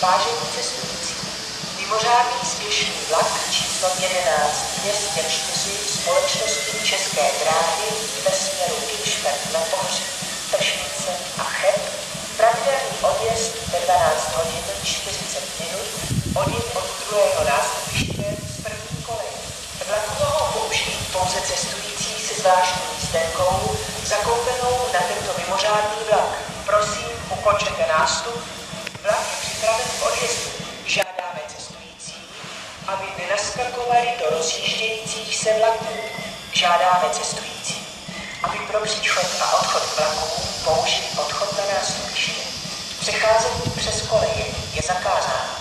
Vážení cestující, mimořádný spěšný vlak číslo 11204 společnosti České dráhy ve směru Kinšperk-Lepoř, Tržnice a Cheb, pravidelný odjezd ve 12 hodin 40 minut, odjezd od druhého nástupiště z první koleje. Vlaku mohou použít pouze cestující se zvláštní jízdenkou zakoupenou na tento mimořádný vlak. Prosím, ukončete nástup. Vlak je připraven k odjezdu. Žádáme cestující, aby nenaskakovali do rozjíždějících se vlaků. Žádáme cestující, aby pro příchod a odchod vlaků použili odchod na nástupiště. Přecházení přes koleje je zakázáno.